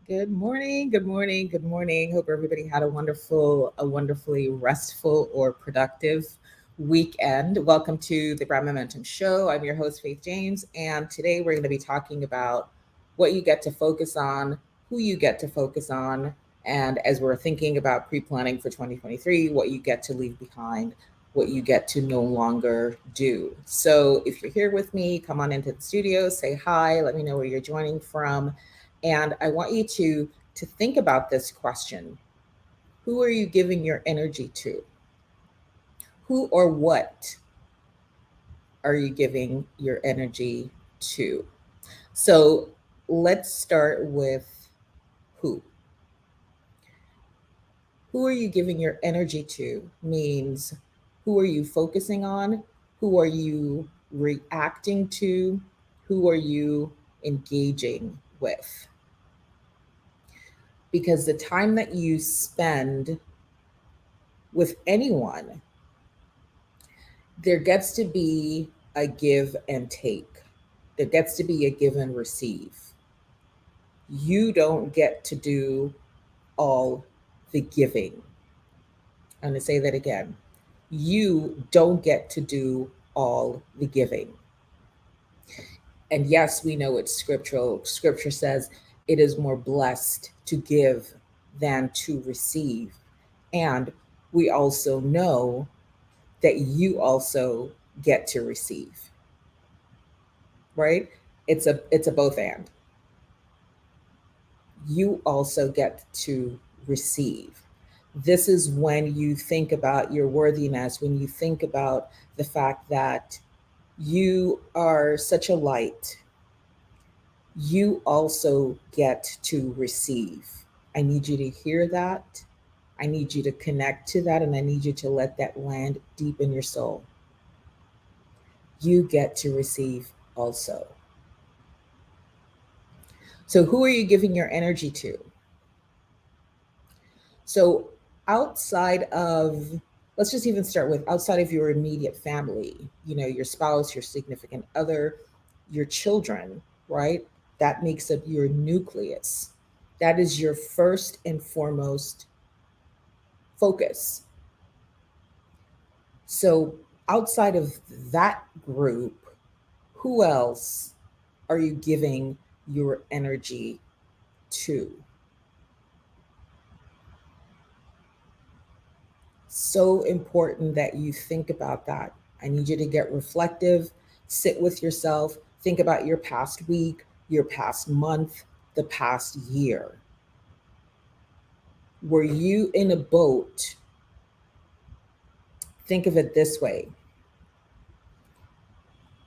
Good morning, good morning, good morning. Hope everybody had a wonderfully restful or productive weekend. Welcome to the Brand Momentum Show. I'm your host, Faith James, and today we're going to be talking about what you get to focus on, who you get to focus on, and as we're thinking about pre-planning for 2023, what you get to leave behind, what you get to no longer do. So if you're here with me, come on into the studio, say hi, let me know where you're joining from. And I want you to think about this question. Who are you giving your energy to? Who or what are you giving your energy to? So let's start with who. Who are you giving your energy to means who are you focusing on? Who are you reacting to? Who are you engaging with? Because the time that you spend with anyone, there gets to be a give and take. There gets to be a give and receive. You don't get to do all the giving. I'm going to say that again. You don't get to do all the giving. And yes, we know it's scriptural. Scripture says it is more blessed to give than to receive. And we also know that you also get to receive. Right? It's a both and. You also get to receive. This is when you think about your worthiness, when you think about the fact that you are such a light, you also get to receive. I need you to hear that. I need you to connect to that, and I need you to let that land deep in your soul. You get to receive also. So, who are you giving your energy to? So, outside of, let's just even start with outside of your immediate family, your spouse, your significant other, your children, right? That makes up your nucleus. That is your first and foremost focus. So, outside of that group, who else are you giving your energy to? So important that you think about that. I need you to get reflective, sit with yourself, think about your past week, your past month, the past year. Were you in a boat? Think of it this way.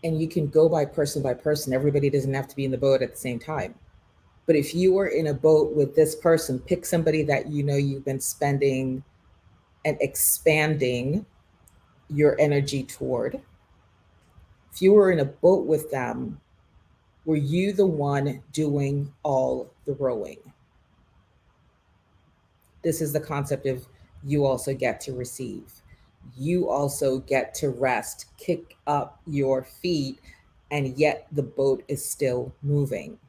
And you can go by person. Everybody doesn't have to be in the boat at the same time. But if you were in a boat with this person, pick somebody that you know you've been spending and expanding your energy toward. If you were in a boat with them, were you the one doing all the rowing? This is the concept of you also get to receive. You also get to rest, kick up your feet, and yet the boat is still moving.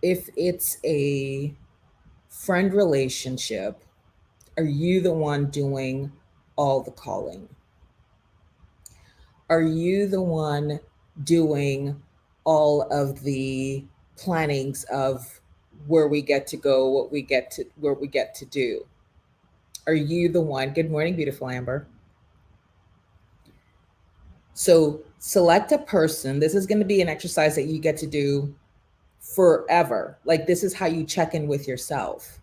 If it's a friend relationship, are you the one doing all the calling? Are you the one doing all of the plannings of where we get to go, where we get to do? Are you the one? Good morning, beautiful Amber. So select a person. This is going to be an exercise that you get to do forever. Like, this is how you check in with yourself.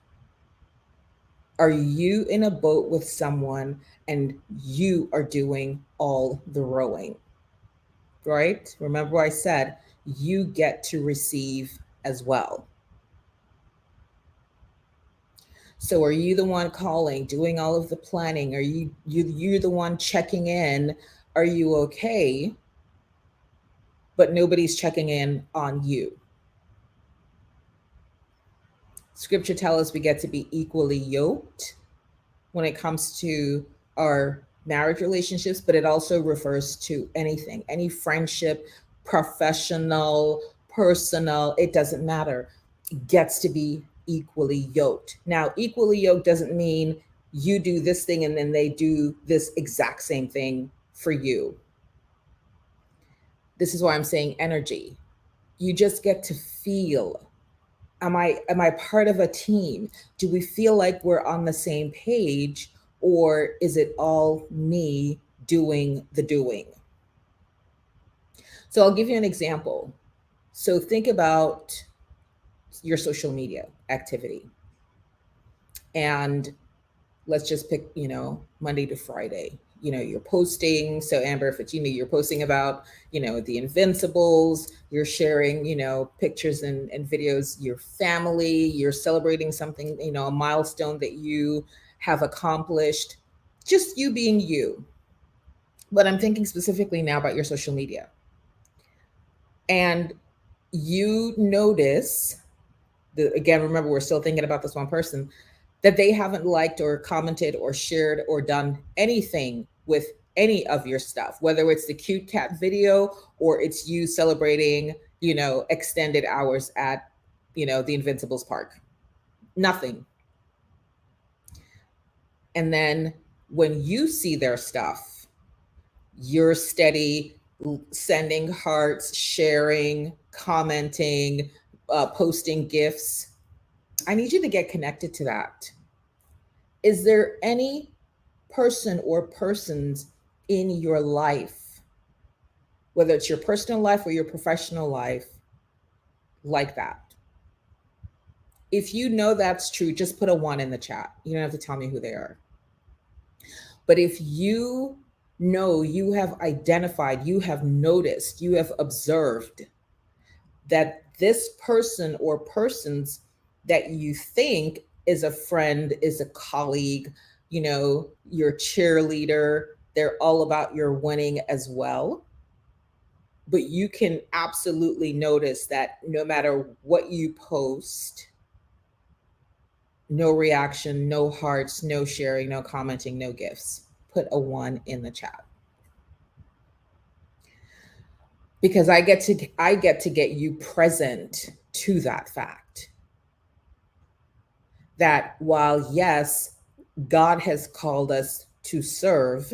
Are you in a boat with someone and you are doing all the rowing? Right? Remember, I said you get to receive as well. So are you the one calling, doing all of the planning? Are you're the one checking in? Are you okay? But nobody's checking in on you. Scripture tells us we get to be equally yoked when it comes to our marriage relationships, but it also refers to anything, any friendship, professional, personal, it doesn't matter, gets to be equally yoked. Now, equally yoked doesn't mean you do this thing and then they do this exact same thing for you. This is why I'm saying energy. You just get to feel, am I part of a team? Do we feel like we're on the same page, or is it all me doing the doing? So I'll give you an example. So think about your social media activity. And let's just pick, Monday to Friday. You're posting. So Amber, if it's you're posting about, the Invincibles, you're sharing, pictures and videos, your family, you're celebrating something, a milestone that you have accomplished, just you being you. But I'm thinking specifically now about your social media. And you notice again, remember, we're still thinking about this one person, that they haven't liked or commented or shared or done anything with any of your stuff, whether it's the cute cat video or it's you celebrating, extended hours at, the Invincibles Park. Nothing. And then when you see their stuff, you're steady sending hearts, sharing, commenting, posting gifts. I need you to get connected to that. Is there any person or persons in your life, whether it's your personal life or your professional life, like that? If you know that's true, just put a 1 in the chat. You don't have to tell me who they are. But if you know, you have identified, you have noticed, you have observed that this person or persons that you think is a friend, is a colleague, your cheerleader, they're all about your winning as well. But you can absolutely notice that no matter what you post, no reaction, no hearts, no sharing, no commenting, no gifts. Put a 1 in the chat. Because I get to get you present to that fact. That while, yes, God has called us to serve,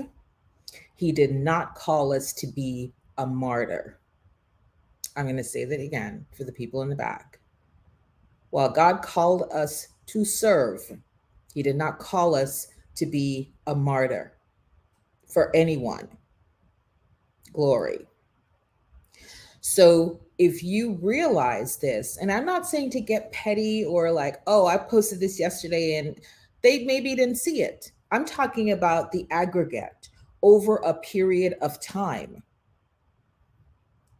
he did not call us to be a martyr. I'm going to say that again for the people in the back. While God called us to serve, he did not call us to be a martyr for anyone. Glory. So if you realize this, and I'm not saying to get petty or like, oh, I posted this yesterday and they maybe didn't see it. I'm talking about the aggregate over a period of time.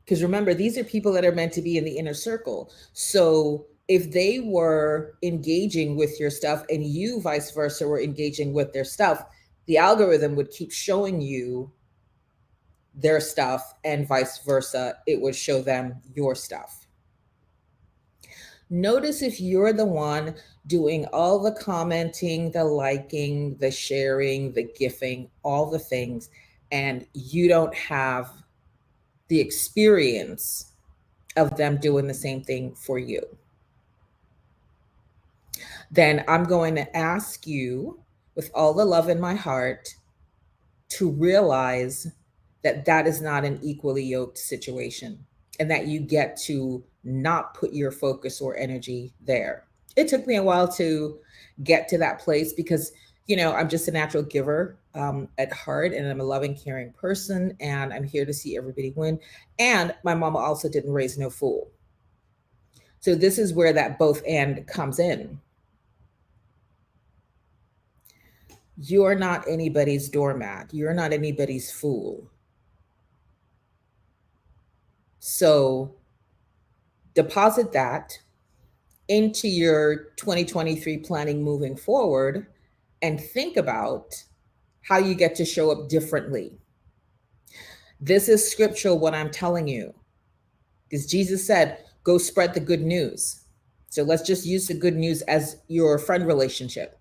Because remember, these are people that are meant to be in the inner circle. So if they were engaging with your stuff and you vice versa were engaging with their stuff, the algorithm would keep showing you their stuff and vice versa. It would show them your stuff. Notice if you're the one doing all the commenting, the liking, the sharing, the gifting, all the things, and you don't have the experience of them doing the same thing for you, then I'm going to ask you, with all the love in my heart, to realize that that is not an equally yoked situation and that you get to not put your focus or energy there. It took me a while to get to that place because, I'm just a natural giver at heart, and I'm a loving, caring person, and I'm here to see everybody win. And my mama also didn't raise no fool. So this is where that both and comes in. You're not anybody's doormat. You're not anybody's fool. So deposit that into your 2023 planning moving forward and think about how you get to show up differently. This is scriptural, what I'm telling you, because Jesus said, go spread the good news. So let's just use the good news as your friend relationship.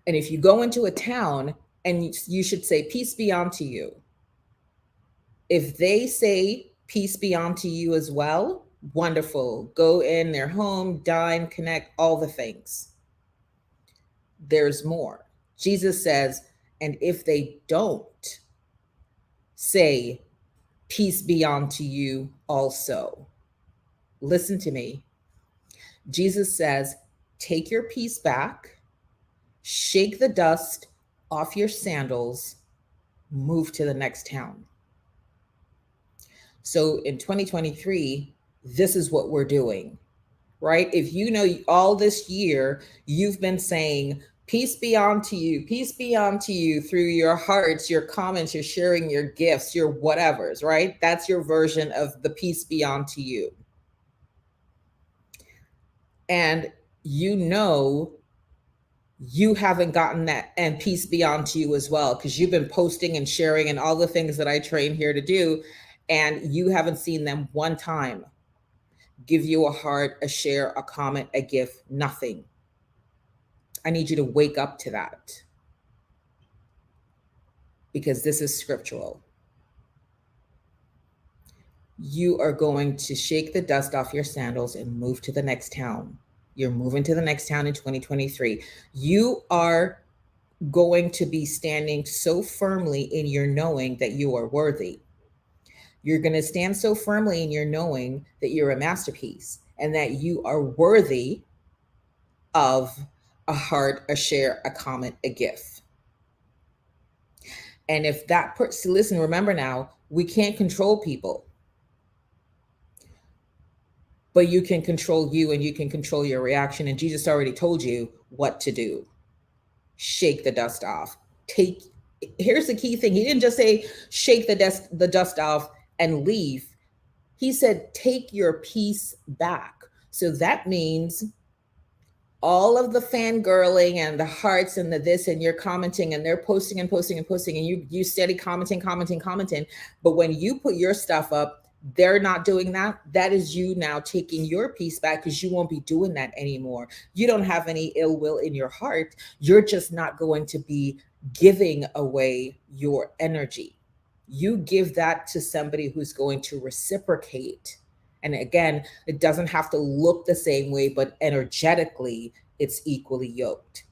And if you go into a town and you should say, peace be unto you. If they say, peace be unto you as well, wonderful. Go in their home, dine, connect, all the things. There's more. Jesus says, and if they don't say, peace be unto you also. Listen to me. Jesus says, take your peace back, shake the dust off your sandals, move to the next town. So in 2023, this is what we're doing, right? If you know all this year, you've been saying, peace be unto you through your hearts, your comments, your sharing, your gifts, your whatevers, right? That's your version of the peace be unto you. And you haven't gotten that and peace be unto you as well, because you've been posting and sharing and all the things that I train here to do, and you haven't seen them one time give you a heart, a share, a comment, a gift, nothing. I need you to wake up to that, because this is scriptural. You are going to shake the dust off your sandals and move to the next town. You're moving to the next town in 2023. You are going to be standing so firmly in your knowing that you are worthy. You're going to stand so firmly in your knowing that you're a masterpiece and that you are worthy of a heart, a share, a comment, a gift. And if that person, listen, remember now, we can't control people, but you can control you and you can control your reaction. And Jesus already told you what to do. Shake the dust off. Here's the key thing. He didn't just say, shake the dust off and leave. He said, take your peace back. So that means all of the fangirling and the hearts and the this, and you're commenting and they're posting and posting and posting, and you steady commenting. But when you put your stuff up, they're not doing that. That is you now taking your peace back, because you won't be doing that anymore. You don't have any ill will in your heart. You're just not going to be giving away your energy. You give that to somebody who's going to reciprocate. And again, it doesn't have to look the same way, but energetically, it's equally yoked.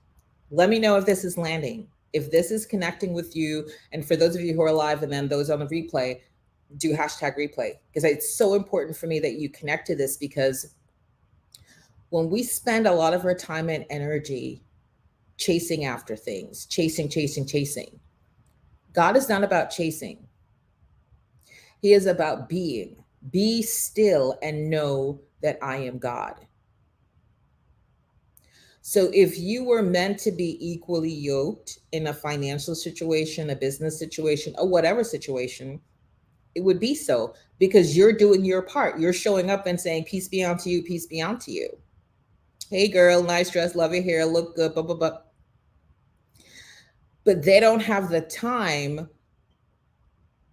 Let me know if this is landing, if this is connecting with you. And for those of you who are live and then those on the replay, do #replay, because it's so important for me that you connect to this, because when we spend a lot of our time and energy chasing after things, chasing, God is not about chasing. He is about being. Be still and know that I am God. So if you were meant to be equally yoked in a financial situation, a business situation, or whatever situation, it would be so, because you're doing your part. You're showing up and saying, peace be unto you, peace be unto you. Hey girl, nice dress, love your hair, look good, blah, blah, blah. But they don't have the time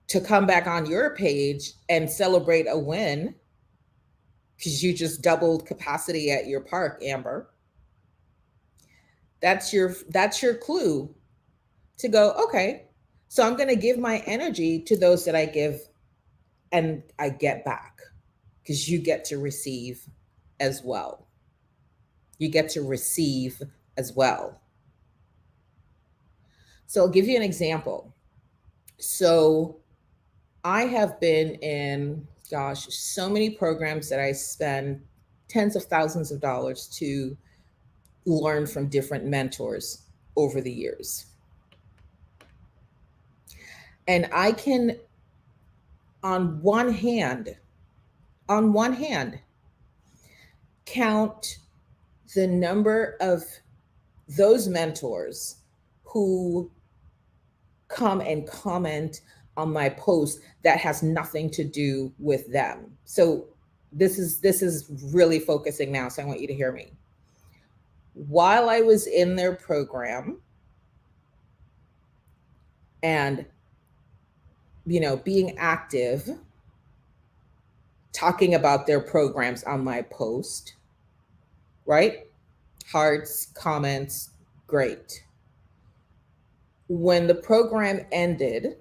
to come back on your page and celebrate a win because you just doubled capacity at your park, Amber. That's your clue to go, okay, So I'm going to give my energy to those that I give and I get back, because you get to receive as well. You get to receive as well. So I'll give you an example. So I have been in, gosh, so many programs that I spend tens of thousands of dollars to learn from different mentors over the years. And I can, on one hand, on one hand, count the number of those mentors who come and comment on my post that has nothing to do with them. So this is really focusing now, so I want you to hear me. While I was in their program and being active, talking about their programs on my post, right? Hearts, comments, great. When the program ended,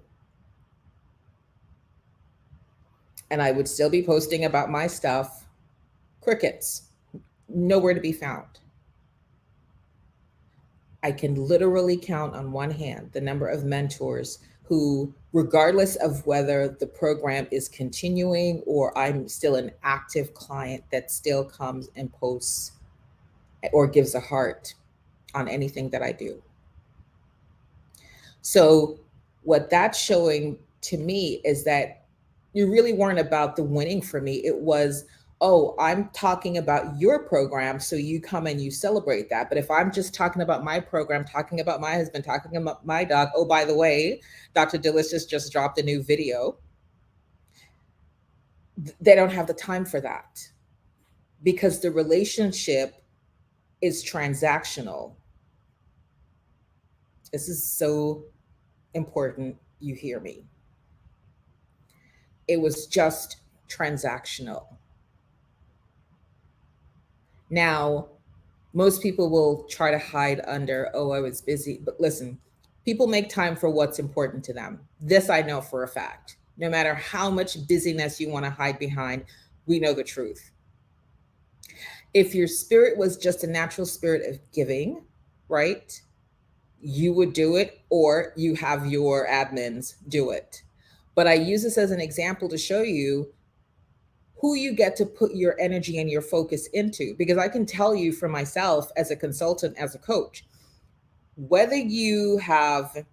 and I would still be posting about my stuff, crickets, nowhere to be found. I can literally count on one hand the number of mentors who, regardless of whether the program is continuing or I'm still an active client, that still comes and posts or gives a heart on anything that I do. So, what that's showing to me is that you really weren't about the winning for me. It was, oh, I'm talking about your program, so you come and you celebrate that. But if I'm just talking about my program, talking about my husband, talking about my dog, oh, by the way, Dr. Delicious just dropped a new video, they don't have the time for that, because the relationship is transactional. This is so important you hear me. It was just transactional. Now, most people will try to hide under, oh, I was busy. But listen, people make time for what's important to them. This I know for a fact. No matter how much busyness you want to hide behind, we know the truth. If your spirit was just a natural spirit of giving, right, you would do it, or you have your admins do it. But I use this as an example to show you who you get to put your energy and your focus into. Because I can tell you for myself as a consultant, as a coach, whether you have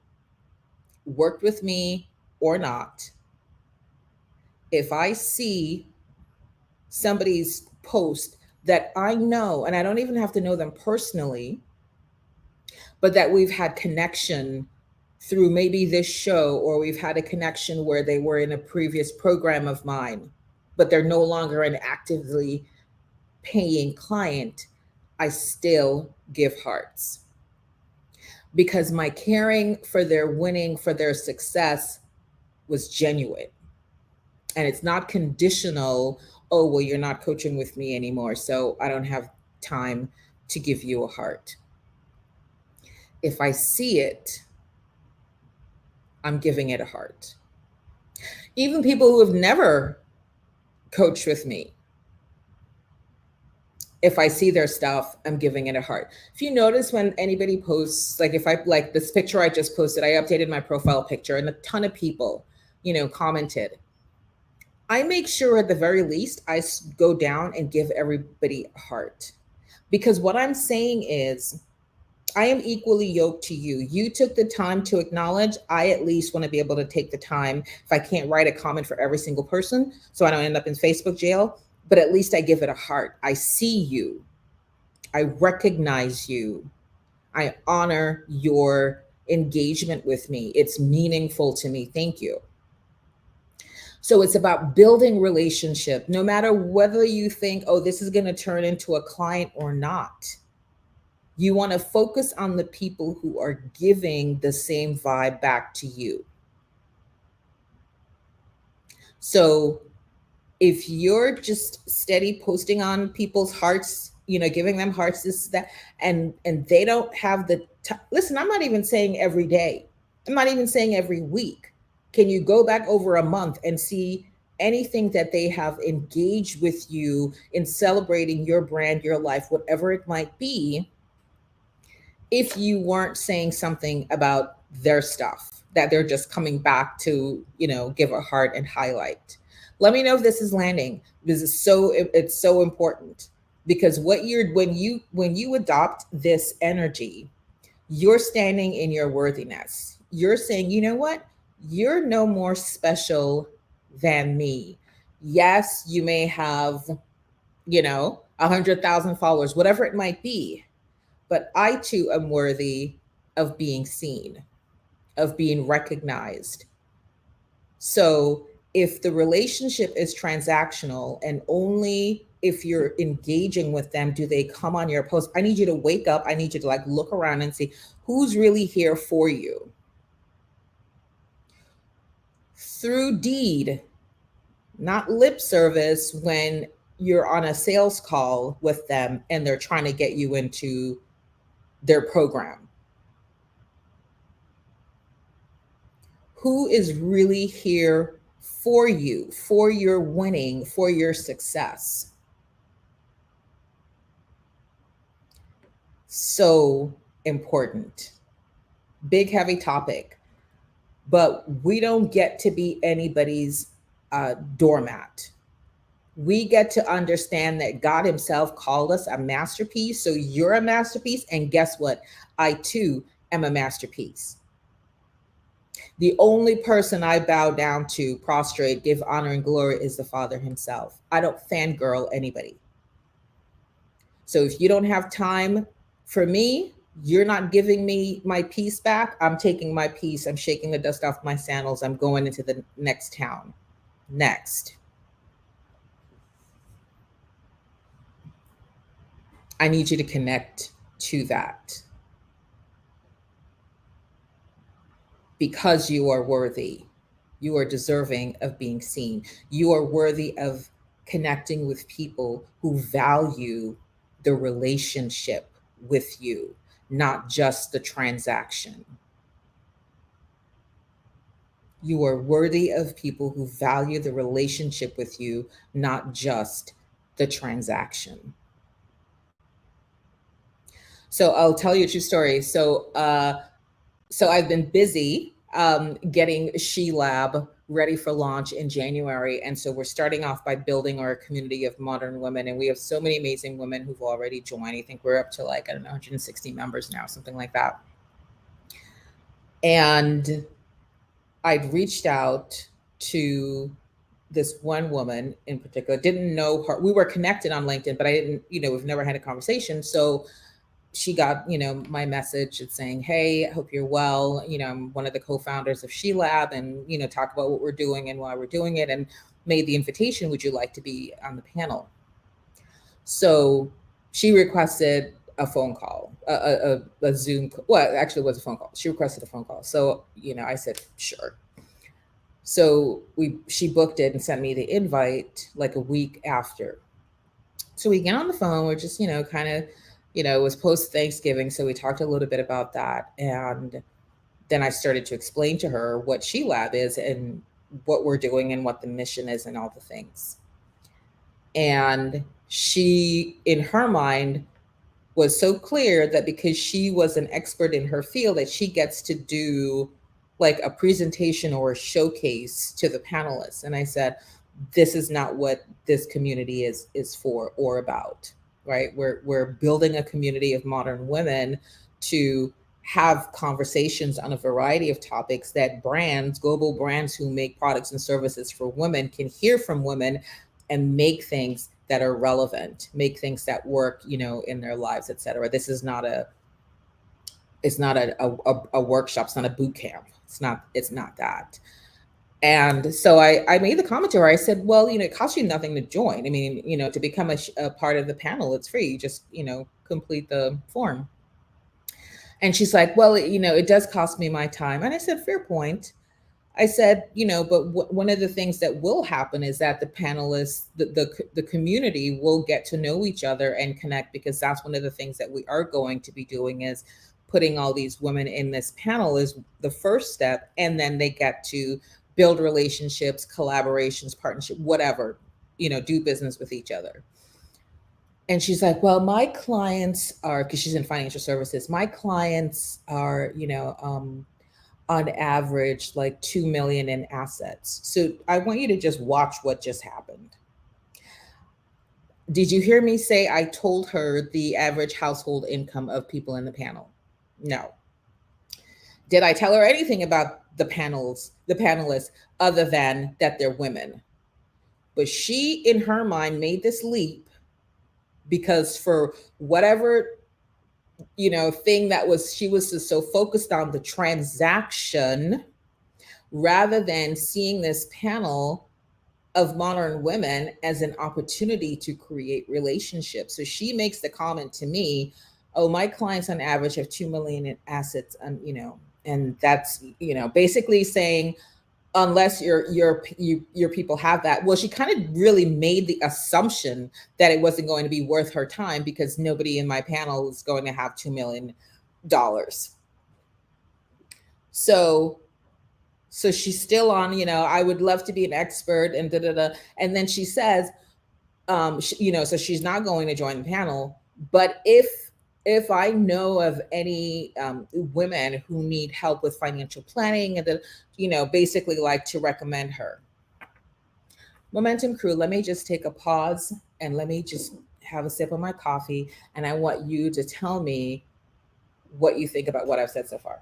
worked with me or not, if I see somebody's post that I know, and I don't even have to know them personally, but that we've had connection through maybe this show, or we've had a connection where they were in a previous program of mine, but they're no longer an actively paying client, I still give hearts, because my caring for their winning, for their success, was genuine. And it's not conditional, oh, well, you're not coaching with me anymore, so I don't have time to give you a heart. If I see it, I'm giving it a heart. Even people who have never coached with me, if I see their stuff, I'm giving it a heart. If you notice, when anybody posts, like if I like this picture I just posted, I updated my profile picture and a ton of people, commented. I make sure at the very least I go down and give everybody a heart, because what I'm saying is, I am equally yoked to you. You took the time to acknowledge. I at least want to be able to take the time, if I can't write a comment for every single person, so I don't end up in Facebook jail, but at least I give it a heart. I see you. I recognize you. I honor your engagement with me. It's meaningful to me. Thank you. So it's about building relationship, no matter whether you think, oh, this is going to turn into a client or not. You want to focus on the people who are giving the same vibe back to you. So if you're just steady posting on people's hearts, giving them hearts, this, that, and they don't have the listen, I'm not even saying every day. I'm not even saying every week. Can you go back over a month and see anything that they have engaged with you in celebrating your brand, your life, whatever it might be, if you weren't saying something about their stuff that they're just coming back to, give a heart and highlight? Let me know if this is landing. This is it's so important, because when you adopt this energy, you're standing in your worthiness. You're saying, you know what? You're no more special than me. Yes, you may have, 100,000 followers, whatever it might be, but I too am worthy of being seen, of being recognized. So if the relationship is transactional and only if you're engaging with them do they come on your post, I need you to wake up. I need you to like look around and see who's really here for you through deed, not lip service when you're on a sales call with them and they're trying to get you into their program. Who is really here for you, for your winning, for your success? So important. Big, heavy topic. But we don't get to be anybody's doormat. We get to understand that God Himself called us a masterpiece. So you're a masterpiece. And guess what? I too am a masterpiece. The only person I bow down to, prostrate, give honor and glory is the Father Himself. I don't fangirl anybody. So if you don't have time for me, you're not giving me my peace back. I'm taking my peace. I'm shaking the dust off my sandals. I'm going into the next town. Next. I need you to connect to that, because you are worthy. You are deserving of being seen. You are worthy of connecting with people who value the relationship with you, not just the transaction. You are worthy of people who value the relationship with you, not just the transaction. So I'll tell you a true story. So I've been busy getting She Lab ready for launch in January. And so we're starting off by building our community of modern women. And we have so many amazing women who've already joined. I think we're up to like, I don't know, 160 members now, something like that. And I'd reached out to this one woman in particular, didn't know her. We were connected on LinkedIn, but I didn't, we've never had a conversation. So she got, my message saying, hey, I hope you're well. I'm one of the co-founders of She Lab, and, talk about what we're doing and why we're doing it, and made the invitation. Would you like to be on the panel? So she requested a phone call, a Zoom. Well, actually it was a phone call. She requested a phone call. So, I said, sure. So she booked it and sent me the invite like a week after. So we get on the phone. We're just, kind of, it was post Thanksgiving. So we talked a little bit about that. And then I started to explain to her what She Lab is and what we're doing and what the mission is and all the things. And she, in her mind, was so clear that because she was an expert in her field, that she gets to do like a presentation or a showcase to the panelists. And I said, this is not what this community is for or about, right? We're building a community of modern women to have conversations on a variety of topics that brands, global brands who make products and services for women, can hear from women and make things that are relevant, make things that work, in their lives, et cetera. This is not it's not a workshop. It's not a boot camp. It's not that. And so I made the comment to her. I said, well, it costs you nothing to join. I mean, to become a part of the panel, it's free. You just, complete the form. And she's like, well, it does cost me my time. And I said, fair point. I said, but one of the things that will happen is that the panelists, the community will get to know each other and connect, because that's one of the things that we are going to be doing is putting all these women in this panel is the first step, and then they get to build relationships, collaborations, partnership, whatever, do business with each other. And she's like, well, my clients are, because she's in financial services, my clients are, on average like 2 million in assets. So I want you to just watch what just happened. Did you hear me say I told her the average household income of people in the panel? No. Did I tell her anything about the panelists, other than that they're women? But she, in her mind, made this leap because for whatever thing that was, she was just so focused on the transaction rather than seeing this panel of modern women as an opportunity to create relationships. So she makes the comment to me, oh, my clients on average have 2 million in assets, and that's basically saying, unless your people have that. Well, she kind of really made the assumption that it wasn't going to be worth her time because nobody in my panel is going to have $2 million. So she's still on, I would love to be an expert and da da da. And then she says, so she's not going to join the panel. But if I know of any women who need help with financial planning and basically like to recommend her. Momentum crew, let me just take a pause and let me just have a sip of my coffee. And I want you to tell me what you think about what I've said so far.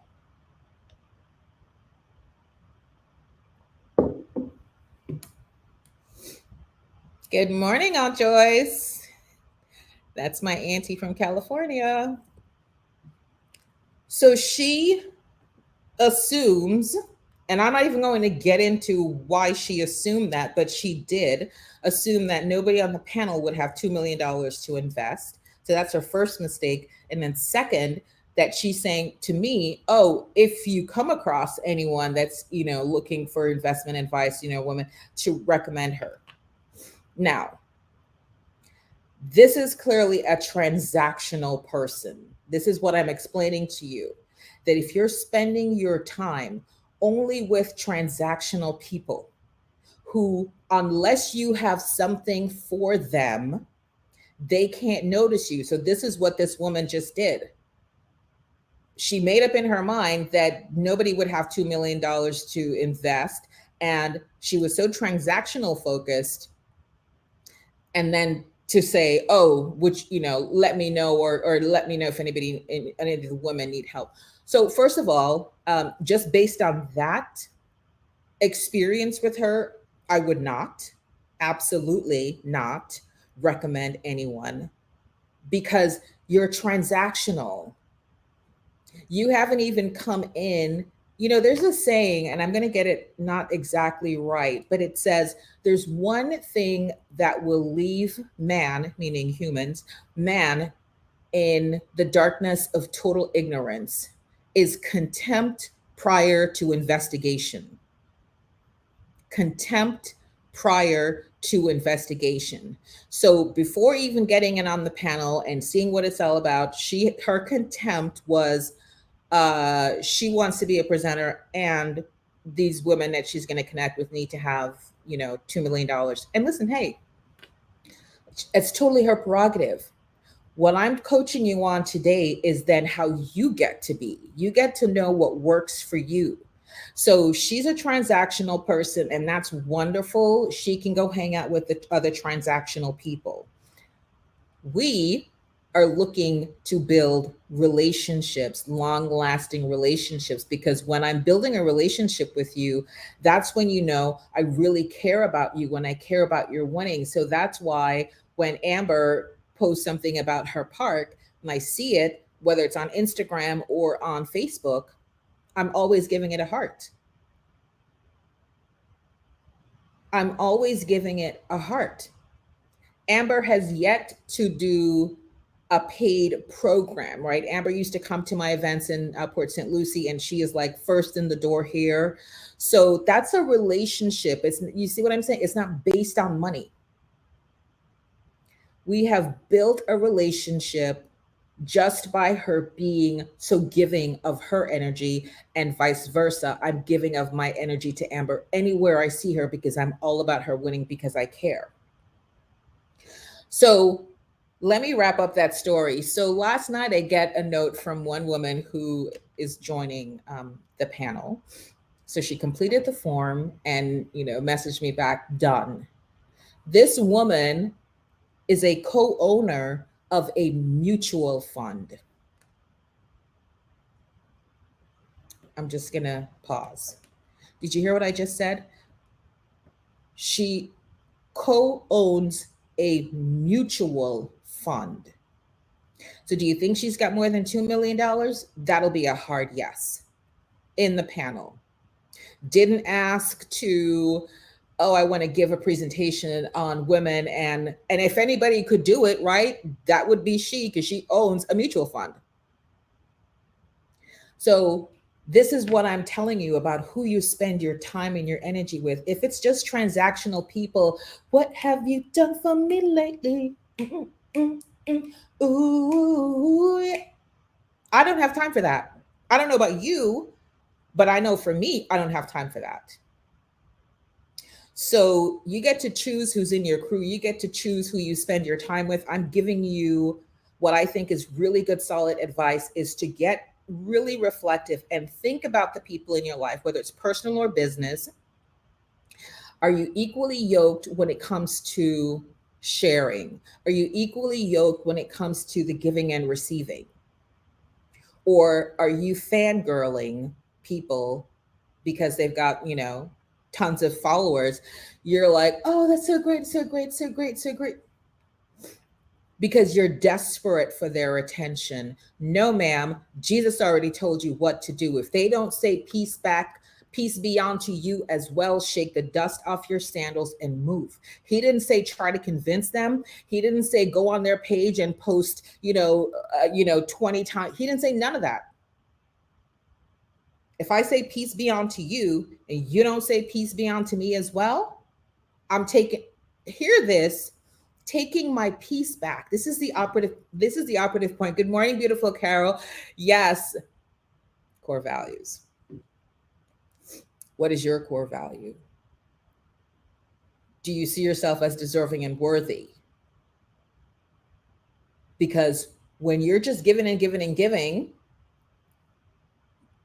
Good morning, Aunt Joyce. That's my auntie from California. So she assumes, and I'm not even going to get into why she assumed that, but she did assume that nobody on the panel would have $2 million to invest. So that's her first mistake. And then second, that she's saying to me, oh, if you come across anyone that's, looking for investment advice, women, to recommend her. Now, this is clearly a transactional person. This is what I'm explaining to you, that if you're spending your time only with transactional people who, unless you have something for them, they can't notice you. So this is what this woman just did. She made up in her mind that nobody would have $2 million to invest. And she was so transactional focused. And then to say, oh, which, let me know, or let me know if any of the women need help. So first of all, just based on that experience with her, I would not, absolutely not recommend anyone, because you're transactional. You haven't even come in. There's a saying, and I'm going to get it not exactly right, but it says there's one thing that will leave man, meaning humans, man, in the darkness of total ignorance, is contempt prior to investigation. Contempt prior to investigation. So before even getting in on the panel and seeing what it's all about, her contempt was, she wants to be a presenter, and these women that she's going to connect with need to have, $2 million. And listen, hey, it's totally her prerogative. What I'm coaching you on today is then how you get to be. You get to know what works for you. So she's a transactional person, and that's wonderful. She can go hang out with the other transactional people. We are looking to build relationships, long-lasting relationships, because when I'm building a relationship with you, that's when I really care about you, when I care about your winning. So that's why when Amber posts something about her park and I see it, whether it's on Instagram or on Facebook, I'm always giving it a heart. I'm always giving it a heart. Amber has yet to do a paid program, right? Amber used to come to my events in Port St. Lucie, and she is like first in the door here. So that's a relationship. You see what I'm saying? It's not based on money. We have built a relationship just by her being so giving of her energy, and vice versa. I'm giving of my energy to Amber anywhere I see her because I'm all about her winning because I care. So let me wrap up that story. So last night I get a note from one woman who is joining the panel. So she completed the form and, messaged me back, done. This woman is a co-owner of a mutual fund. I'm just going to pause. Did you hear what I just said? She co-owns a mutual fund. So do you think she's got more than $2 million? That'll be a hard yes in the panel. Didn't ask to, oh, I want to give a presentation on women, and if anybody could do it, right, that would be she, because she owns a mutual fund. So this is what I'm telling you about who you spend your time and your energy with. If it's just transactional people, what have you done for me lately? Ooh, I don't have time for that. I don't know about you, but I know for me, I don't have time for that. So you get to choose who's in your crew. You get to choose who you spend your time with. I'm giving you what I think is really good, solid advice is to get really reflective and think about the people in your life, whether it's personal or business. Are you equally yoked when it comes to sharing? Are you equally yoked when it comes to the giving and receiving? Or are you fangirling people because they've got, tons of followers? You're like, oh, that's so great, so great, so great, so great. Because you're desperate for their attention. No, ma'am, Jesus already told you what to do. If they don't say peace back, peace be unto you as well, shake the dust off your sandals and move. He didn't say try to convince them. He didn't say go on their page and post, 20 times. He didn't say none of that. If I say peace be unto you and you don't say peace be unto me as well, I'm hear this, taking my peace back. This is the operative point. Good morning, beautiful Carol. Yes, core values. What is your core value? Do you see yourself as deserving and worthy? Because when you're just giving and giving and giving,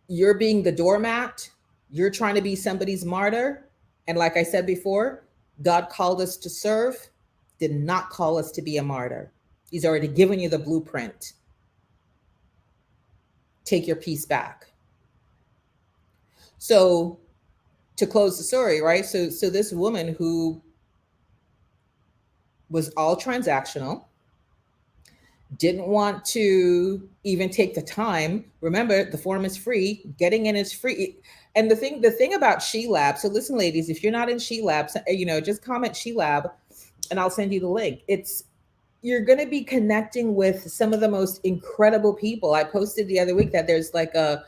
you're being the doormat, you're trying to be somebody's martyr. And like I said before, God called us to serve, did not call us to be a martyr. He's already given you the blueprint. Take your peace back. So to close the story, right? So this woman who was all transactional, didn't want to even take the time. Remember, the form is free. Getting in is free. And the thing about She Lab. So listen, ladies, if you're not in She Lab, just comment She Lab, and I'll send you the link. You're going to be connecting with some of the most incredible people. I posted the other week that there's like a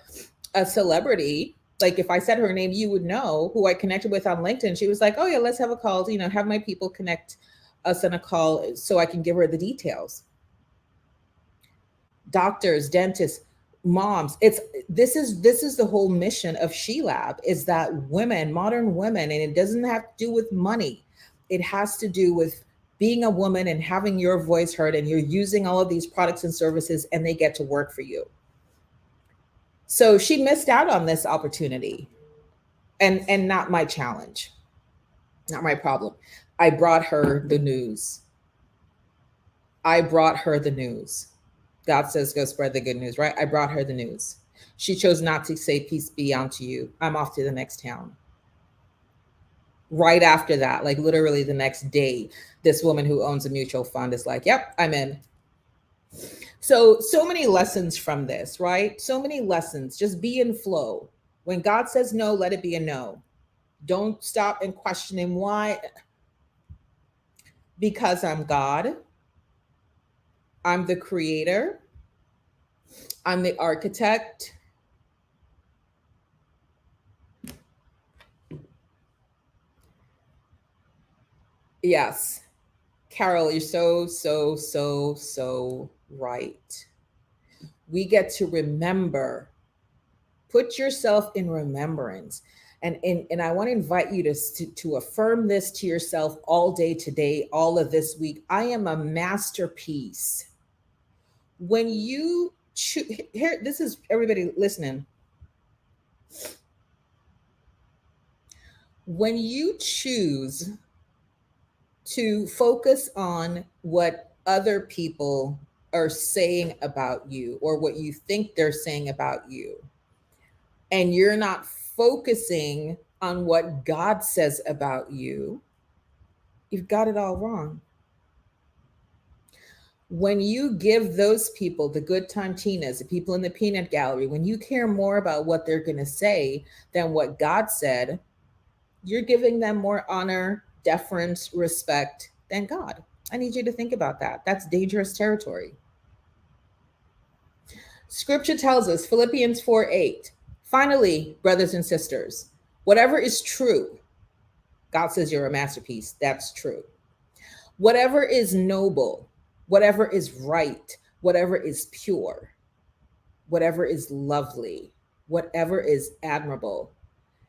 celebrity. Like if I said her name, you would know, who I connected with on LinkedIn. She was like, "Oh yeah, let's have a call. Have my people connect us on a call so I can give her the details." Doctors, dentists, moms. This is the whole mission of She Lab, is that women, modern women, and it doesn't have to do with money. It has to do with being a woman and having your voice heard, and you're using all of these products and services and they get to work for you. So she missed out on this opportunity, and not my challenge, not my problem. I brought her the news. I brought her the news. God says, go spread the good news, right? I brought her the news. She chose not to say, peace be unto you. I'm off to the next town. Right after that, like literally the next day, this woman who owns a mutual fund is like, yep, I'm in. So many lessons from this, right? So many lessons. Just be in flow. When God says no, let it be a no. Don't stop and question him. Why? Because I'm God. I'm the creator. I'm the architect. Yes. Carol, you're so right. We get to remember. Put yourself in remembrance. And I want to invite you to affirm this to yourself all day today, all of this week. I am a masterpiece. When you here, this is everybody listening. When you choose to focus on what other people are saying about you or what you think they're saying about you, and you're not focusing on what God says about you, you've got it all wrong. When you give those people, the good time Tinas, the people in the peanut gallery, when you care more about what they're going to say than what God said, you're giving them more honor, deference, respect than God. I need you to think about that. That's dangerous territory. Scripture tells us, Philippians 4:8. Finally, brothers and sisters, whatever is true, God says you're a masterpiece. That's true. Whatever is noble, whatever is right, whatever is pure, whatever is lovely, whatever is admirable,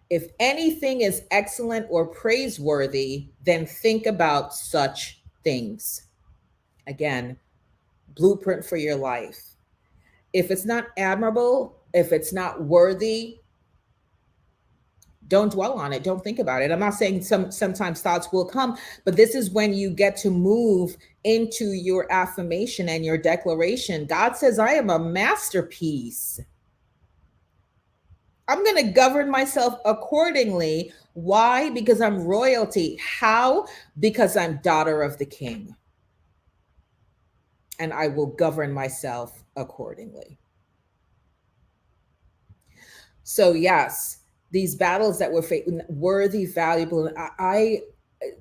if anything is excellent or praiseworthy, then think about such things. Again, blueprint for your life. If it's not admirable, if it's not worthy, don't dwell on it. Don't think about it. I'm not saying sometimes thoughts will come, but this is when you get to move into your affirmation and your declaration. God says, I am a masterpiece. I'm going to govern myself accordingly. Why? Because I'm royalty. How? Because I'm daughter of the king. And I will govern myself accordingly. So yes, these battles that we're facing, worthy, valuable. I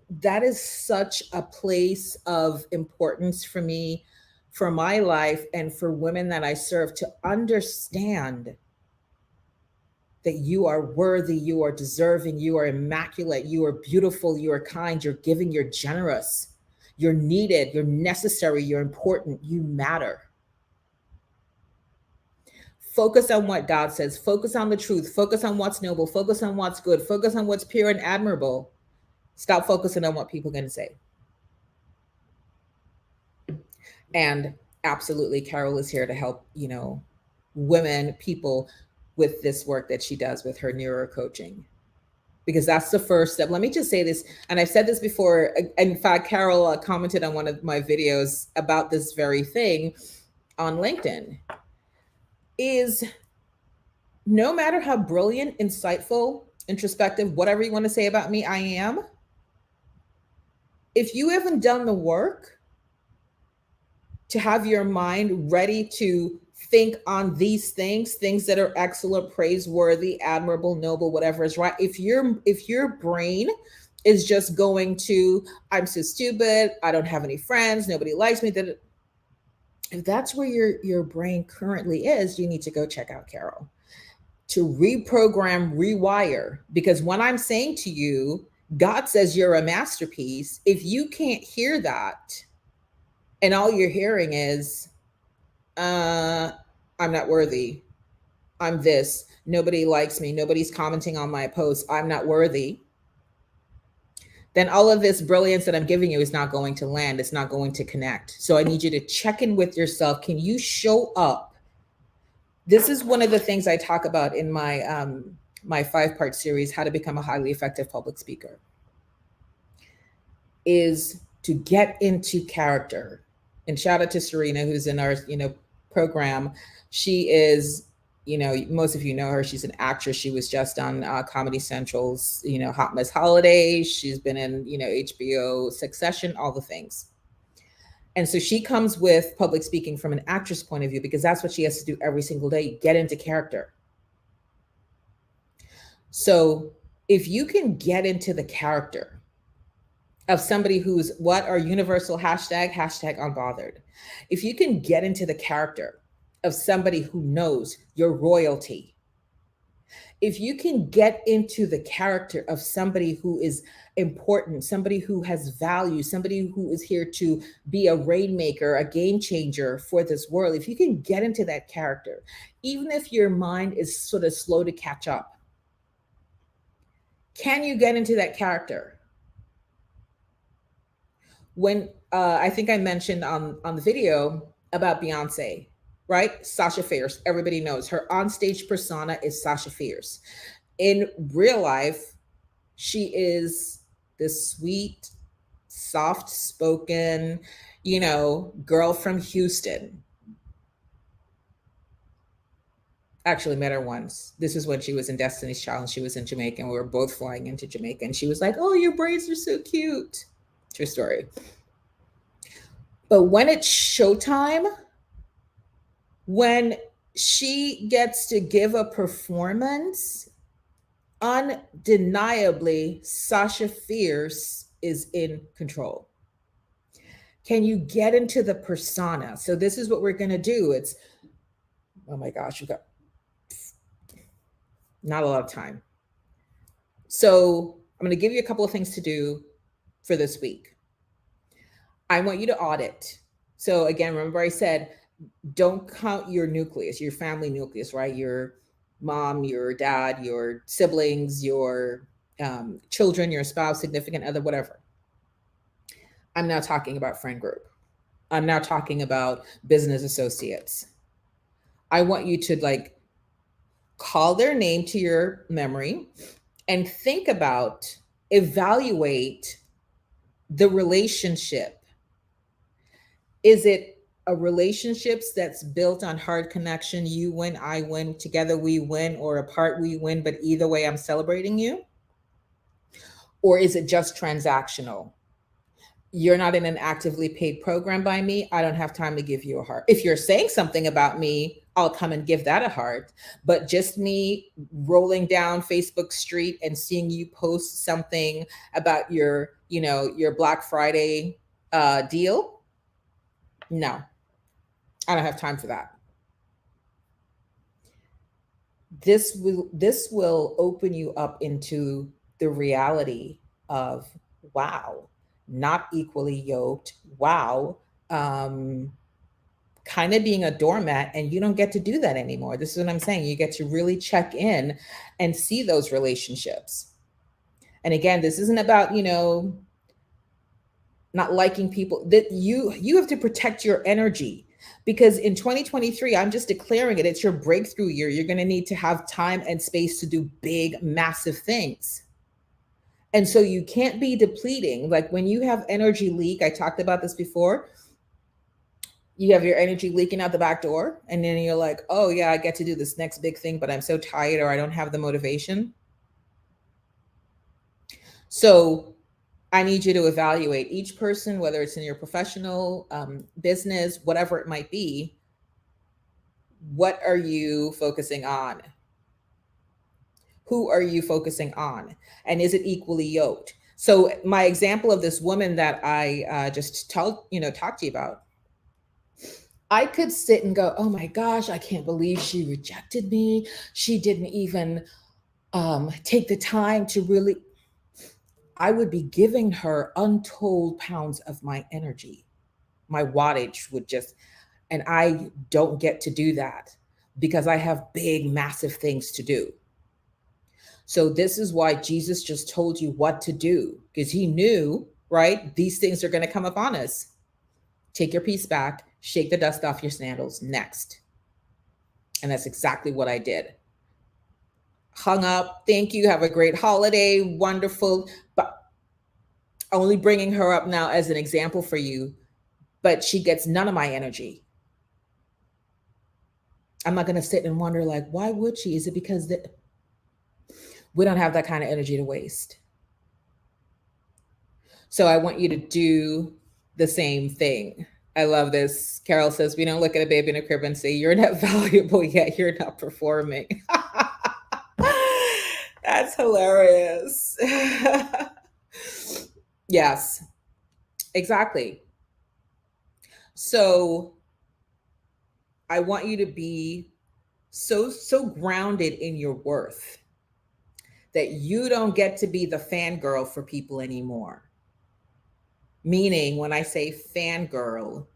that is such a place of importance for me, for my life, and for women that I serve to understand that you are worthy, you are deserving, you are immaculate, you are beautiful, you are kind, you're giving, you're generous, you're needed, you're necessary, you're important, you matter. Focus on what God says, focus on the truth, focus on what's noble, focus on what's good, focus on what's pure and admirable. Stop focusing on what people are going to say. And absolutely, Carol is here to help, women, people with this work that she does with her neuro coaching, because that's the first step. Let me just say this, and I've said this before. In fact, Carol commented on one of my videos about this very thing on LinkedIn, is no matter how brilliant, insightful, introspective, whatever you want to say about me, I am, if you haven't done the work to have your mind ready to think on these things that are excellent, praiseworthy, admirable, noble, whatever is right. If your brain is just going to, I'm so stupid, I don't have any friends, nobody likes me, that if that's where your brain currently is, you need to go check out Carol to reprogram, rewire. Because when I'm saying to you, God says you're a masterpiece, if you can't hear that, and all you're hearing is, I'm not worthy, I'm this, nobody likes me, nobody's commenting on my posts, I'm not worthy, then all of this brilliance that I'm giving you is not going to land. It's not going to connect. So I need you to check in with yourself. Can you show up? This is one of the things I talk about in my my 5-part series, How to Become a Highly Effective Public Speaker, is to get into character. And shout out to Serena, who's in our program. She is, most of you know her. She's an actress. She was just on Comedy Central's, Hot Mess Holiday. She's been in, HBO Succession, all the things. And so she comes with public speaking from an actress point of view, because that's what she has to do every single day, get into character. So if you can get into the character of somebody who's what our universal hashtag unbothered, if you can get into the character of somebody who knows your royalty, If you can get into the character of somebody who is important, somebody who has value, somebody who is here to be a rainmaker, a game changer for this world, if you can get into that character, even if your mind is sort of slow to catch up, can you get into that character? When I think I mentioned on the video about Beyonce, right? Sasha Fierce. Everybody knows her onstage persona is Sasha Fierce. In real life, she is this sweet, soft spoken, girl from Houston. Actually met her once. This is when she was in Destiny's Child and she was in Jamaica, and we were both flying into Jamaica, and she was like, "Oh, your braids are so cute." True story. But when it's showtime, when she gets to give a performance, undeniably, Sasha Fierce is in control. Can you get into the persona? So this is what we're going to do. It's, oh my gosh, we've got not a lot of time. So I'm going to give you a couple of things to do for this week. I want you to audit. So again, remember I said, don't count your nucleus, your family nucleus, right? Your mom, your dad, your siblings, your children, your spouse, significant other, whatever. I'm now talking about friend group. I'm now talking about business associates. I want you to call their name to your memory and think about, evaluate the relationship. Is it a relationships that's built on hard connection? You win, I win, together we win, or apart we win, but either way, I'm celebrating you? Or is it just transactional? You're not in an actively paid program by me. I don't have time to give you a heart. If you're saying something about me, I'll come and give that a heart. But just me rolling down Facebook Street and seeing you post something about your Black Friday deal, no, I don't have time for that. This will open you up into the reality of, wow, not equally yoked. Wow. Kind of being a doormat, and you don't get to do that anymore. This is what I'm saying. You get to really check in and see those relationships. And again, this isn't about, not liking people. That you have to protect your energy, because in 2023, I'm just declaring it, it's your breakthrough year. You're going to need to have time and space to do big, massive things. And so you can't be depleting. Like when you have energy leak, I talked about this before, you have your energy leaking out the back door, and then you're like, oh yeah, I get to do this next big thing, but I'm so tired, or I don't have the motivation. So I need you to evaluate each person, whether it's in your professional business, whatever it might be. What are you focusing on? Who are you focusing on? And is it equally yoked? So my example of this woman that I just talked to you about, I could sit and go, oh my gosh, I can't believe she rejected me. She didn't even take the time to really, I would be giving her untold pounds of my energy. My wattage would just, and I don't get to do that because I have big, massive things to do. So this is why Jesus just told you what to do, because he knew, right? These things are going to come upon us. Take your piece back, shake the dust off your sandals next. And that's exactly what I did. Hung up. Thank you. Have a great holiday. Wonderful. But only bringing her up now as an example for you, but she gets none of my energy. I'm not going to sit and wonder, like, why would she? Is it because we don't have that kind of energy to waste? So I want you to do the same thing. I love this. Carol says, we don't look at a baby in a crib and say, you're not valuable yet, you're not performing. That's hilarious. Yes, exactly. So I want you to be so grounded in your worth. that you don't get to be the fangirl for people anymore. Meaning, when I say fangirl,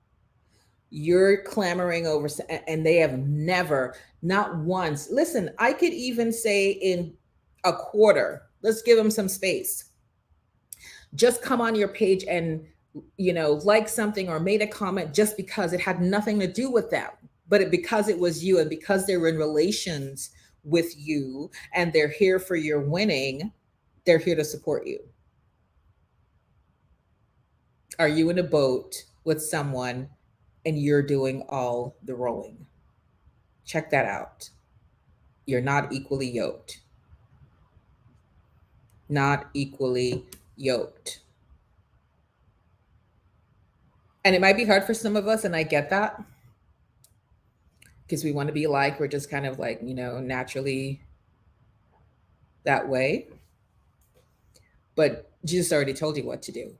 you're clamoring over, and they have never, not once. Listen, I could even say in a quarter, let's give them some space. Just come on your page and, like something or made a comment just because it had nothing to do with them, but because it was you and because they're in relations with you and they're here for your winning, they're here to support you. Are you in a boat with someone and you're doing all the rowing? Check that out. You're not equally yoked. Not equally yoked. And it might be hard for some of us, and I get that, because we want to be like, we're just kind of like, naturally that way. But Jesus already told you what to do.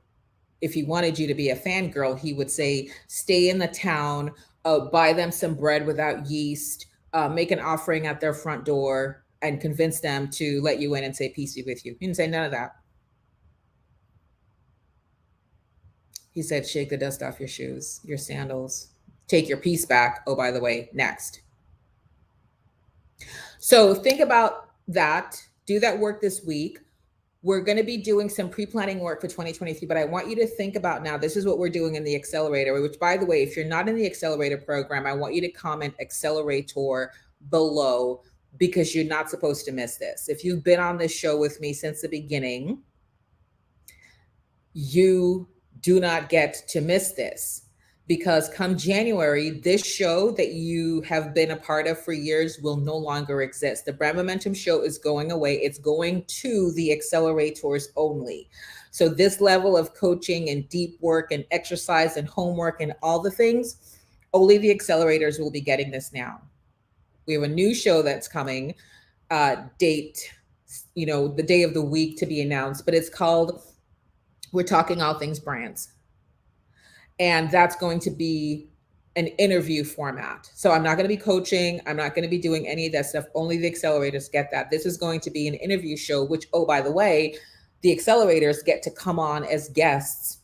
If he wanted you to be a fangirl, he would say, stay in the town, buy them some bread without yeast, make an offering at their front door, and convince them to let you in and say, peace be with you. He didn't say none of that. He said, shake the dust off your shoes, your sandals, take your peace back. Oh, by the way, next. So think about that. Do that work this week. We're going to be doing some pre-planning work for 2023, but I want you to think about now, this is what we're doing in the accelerator, which, by the way, if you're not in the accelerator program, I want you to comment accelerator below, because you're not supposed to miss this. If you've been on this show with me since the beginning, you do not get to miss this, because come January, this show that you have been a part of for years will no longer exist. The Brand Momentum Show is going away. It's going to the accelerators only. So this level of coaching and deep work and exercise and homework and all the things, only the accelerators will be getting this now. We have a new show that's coming, date, the day of the week to be announced, but it's called We're Talking All Things Brands. And that's going to be an interview format. So I'm not going to be coaching. I'm not going to be doing any of that stuff. Only the accelerators get that. This is going to be an interview show, which, oh, by the way, the accelerators get to come on as guests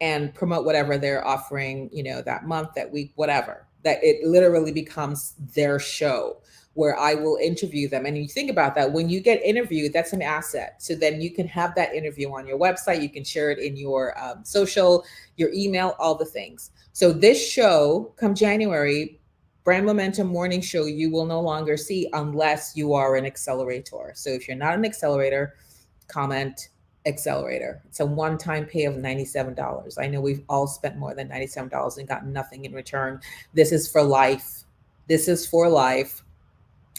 and promote whatever they're offering, that month, that week, whatever. That it literally becomes their show, where I will interview them. And you think about that, when you get interviewed, that's an asset. So then you can have that interview on your website. You can share it in your social, your email, all the things. So this show, come January, Brand Momentum Morning Show, you will no longer see unless you are an accelerator. So if you're not an accelerator, comment accelerator. It's a one-time pay of $97. I know we've all spent more than $97 and gotten nothing in return. This is for life. This is for life.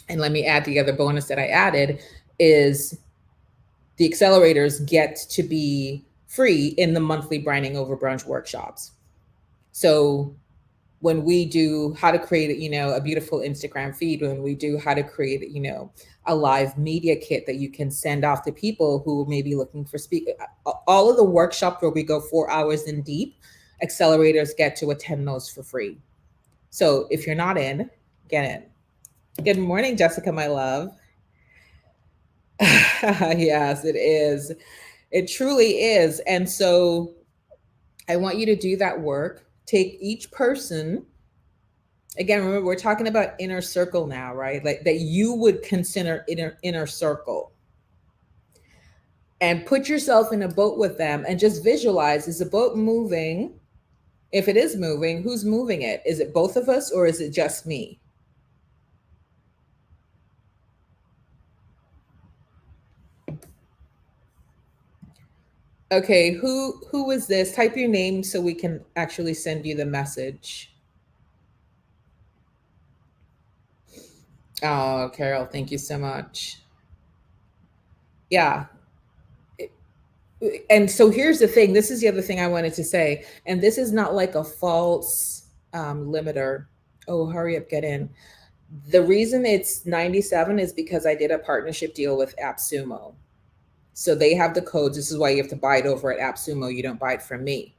And let me add, the other bonus that I added is the accelerators get to be free in the monthly Branding Over Brunch workshops. So when we do how to create, a beautiful Instagram feed, when we do how to create, a live media kit that you can send off to people who may be looking for all of the workshops where we go 4 hours in deep, accelerators get to attend those for free. So if you're not in, get in. Good morning, Jessica, my love. Yes, it is. It truly is. And so I want you to do that work. Take each person. Again, remember, we're talking about inner circle now, right? Like that you would consider inner circle. And put yourself in a boat with them and just visualize, is the boat moving? If it is moving, who's moving it? Is it both of us or is it just me? Okay, who is this? Type your name so we can actually send you the message. Oh, Carol, thank you so much. Yeah. And so here's the thing. This is the other thing I wanted to say. And this is not like a false limiter. Oh, hurry up, get in. The reason it's 97 is because I did a partnership deal with AppSumo. So they have the codes. This is why you have to buy it over at AppSumo. You don't buy it from me.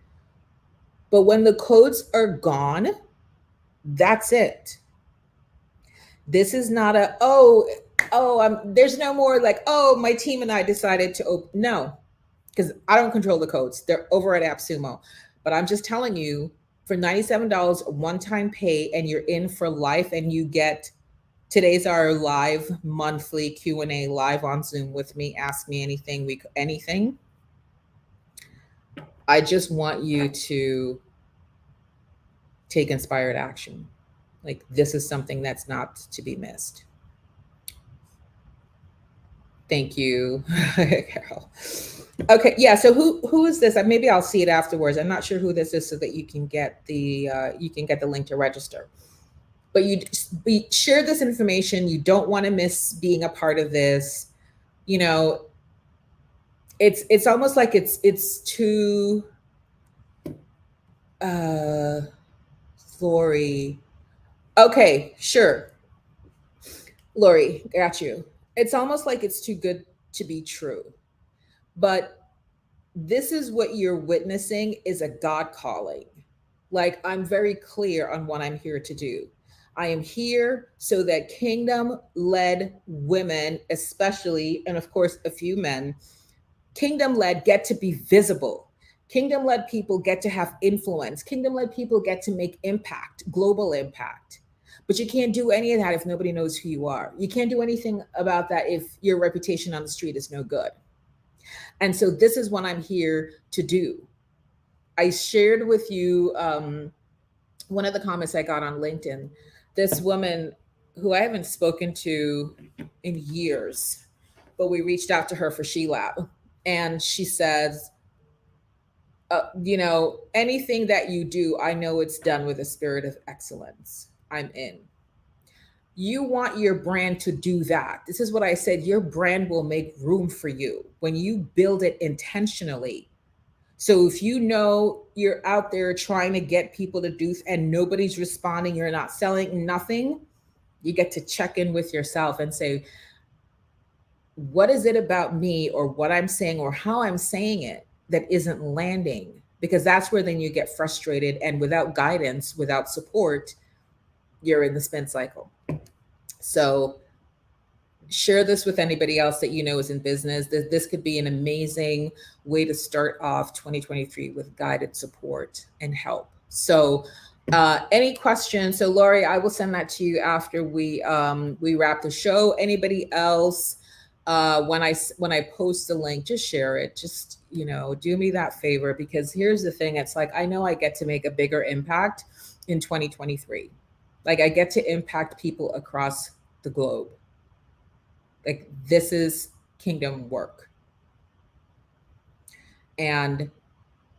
But when the codes are gone, that's it. This is not oh, there's no more like, oh, my team and I decided to open. No, because I don't control the codes. They're over at AppSumo. But I'm just telling you, for $97 one-time pay, and you're in for life, and you get today's our live monthly Q&A live on Zoom with me. Ask me anything, anything. I just want you to take inspired action. Like, this is something that's not to be missed. Thank you, Carol. Okay, yeah. So who is this? Maybe I'll see it afterwards. I'm not sure who this is, so that you can get the link to register. But you share this information. You don't want to miss being a part of this. You know, it's almost like it's too. Lori. Okay, sure. Lori, got you. It's almost like it's too good to be true. But this is what you're witnessing is a God calling. Like, I'm very clear on what I'm here to do. I am here so that kingdom led women, especially, and of course, a few men, kingdom led get to be visible. Kingdom led people get to have influence. Kingdom led people get to make impact, global impact. But you can't do any of that if nobody knows who you are. You can't do anything about that if your reputation on the street is no good. And so this is what I'm here to do. I shared with you one of the comments I got on LinkedIn. This woman who I haven't spoken to in years, but we reached out to her for She Lab. And she says, anything that you do, I know it's done with a spirit of excellence. I'm in. You want your brand to do that. This is what I said. Your brand will make room for you when you build it intentionally. So if you know you're out there trying to get people to do and nobody's responding, you're not selling nothing, you get to check in with yourself and say, what is it about me or what I'm saying or how I'm saying it that isn't landing? Because that's where then you get frustrated, and without guidance, without support, you're in the spin cycle. So share this with anybody else that you know is in business. This could be an amazing way to start off 2023 with guided support and help. So any questions? So Lori, I will send that to you after we wrap the show. Anybody else? When I post the link, just share it. Just, do me that favor, because here's the thing. It's like, I know I get to make a bigger impact in 2023. Like, I get to impact people across the globe. Like, this is kingdom work. And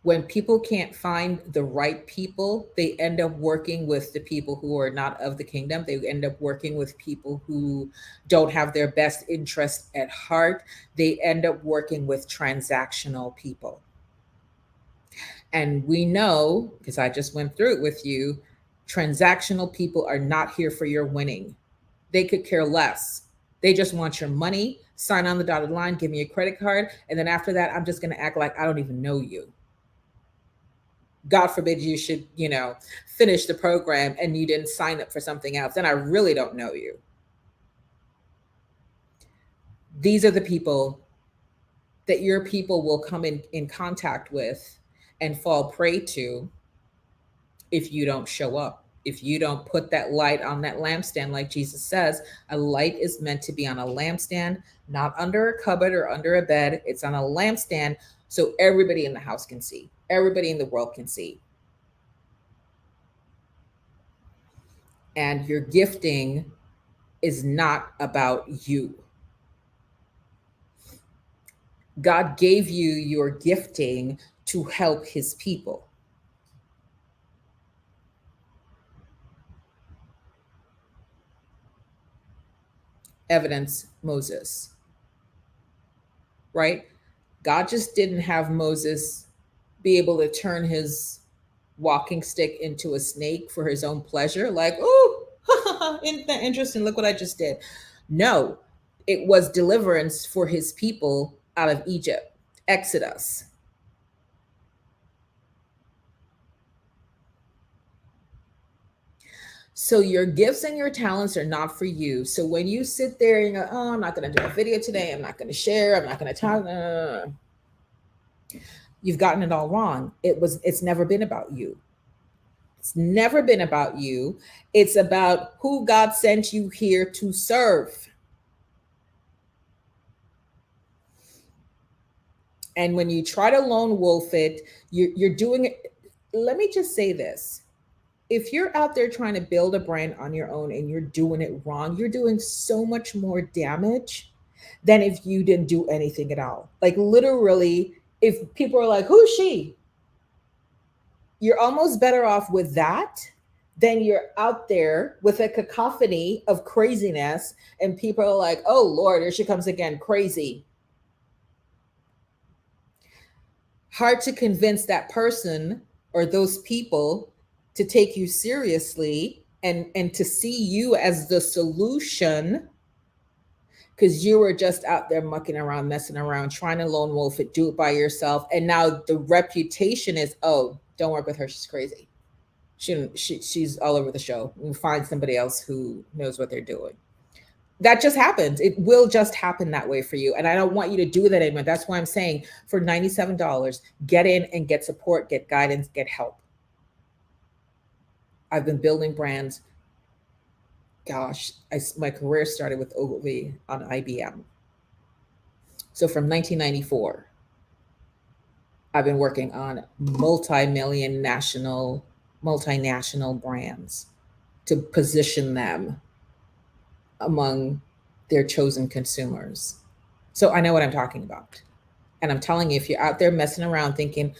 when people can't find the right people, they end up working with the people who are not of the kingdom. They end up working with people who don't have their best interest at heart. They end up working with transactional people. And we know, because I just went through it with you, transactional people are not here for your winning. They could care less. They just want your money, sign on the dotted line, give me a credit card. And then after that, I'm just going to act like I don't even know you. God forbid you should, finish the program and you didn't sign up for something else. Then I really don't know you. These are the people that your people will come in contact with and fall prey to if you don't show up. If you don't put that light on that lampstand, like Jesus says, a light is meant to be on a lampstand, not under a cupboard or under a bed. It's on a lampstand so everybody in the house can see. Everybody in the world can see. And your gifting is not about you. God gave you your gifting to help his people. Evidence, Moses. Right? God just didn't have Moses be able to turn his walking stick into a snake for his own pleasure. Like, oh, interesting. Look what I just did. No, it was deliverance for his people out of Egypt. Exodus. So your gifts and your talents are not for you. So when you sit there and go, oh, I'm not going to do a video today, I'm not going to share, I'm not going to talk, you've gotten it all wrong. It's never been about you. It's never been about you. It's about who God sent you here to serve. And when you try to lone wolf it, you're doing it. Let me just say this. If you're out there trying to build a brand on your own and you're doing it wrong, you're doing so much more damage than if you didn't do anything at all. Like literally, if people are like, who's she? You're almost better off with that than you're out there with a cacophony of craziness and people are like, oh Lord, here she comes again, crazy. Hard to convince that person or those people to take you seriously and to see you as the solution, because you were just out there mucking around, messing around, trying to lone wolf it, do it by yourself. And now the reputation is, oh, don't work with her, she's crazy. She's all over the show. We'll find somebody else who knows what they're doing. That just happens. It will just happen that way for you. And I don't want you to do that anymore. That's why I'm saying for $97, get in and get support, get guidance, get help. I've been building brands. Gosh, my career started with Ogilvy on IBM. So from 1994, I've been working on multinational brands to position them among their chosen consumers. So I know what I'm talking about. And I'm telling you, if you're out there messing around thinking,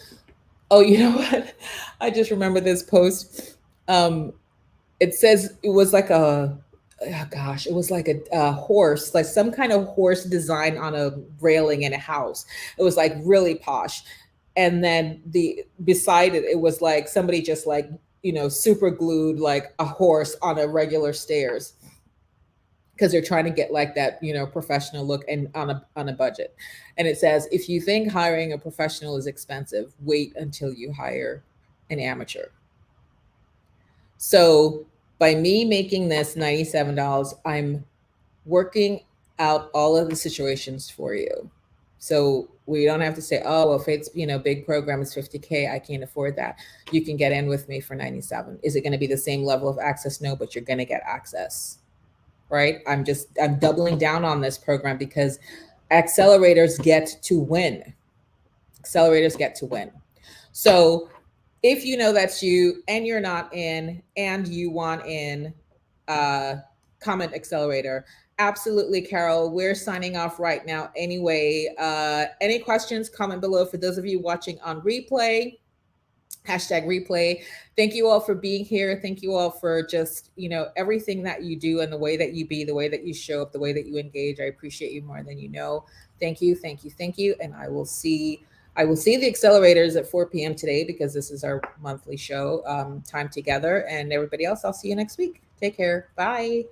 oh, you know what? I just remember this post. It says it was like it was like a horse, like some kind of horse design on a railing in a house. It was like really posh. And then beside it, it was like somebody just like, super glued like a horse on a regular stairs, because they're trying to get like that, professional look and on a budget. And it says, if you think hiring a professional is expensive, wait until you hire an amateur. So by me making this $97, I'm working out all of the situations for you. So we don't have to say, oh, well, if it's, big program is $50K, I can't afford that. You can get in with me for $97. Is it going to be the same level of access? No, but you're going to get access. Right? I'm doubling down on this program because accelerators get to win. Accelerators get to win. So if you know that's you and you're not in and you want in, comment accelerator. Absolutely, Carol. We're signing off right now anyway. Any questions, comment below. For those of you watching on replay, #replay. Thank you all for being here. Thank you all for just, everything that you do and the way that you be, the way that you show up, the way that you engage. I appreciate you more than you know. Thank you, thank you, thank you. And I will see the accelerators at 4 p.m. today, because this is our monthly show, time together. And everybody else, I'll see you next week. Take care. Bye.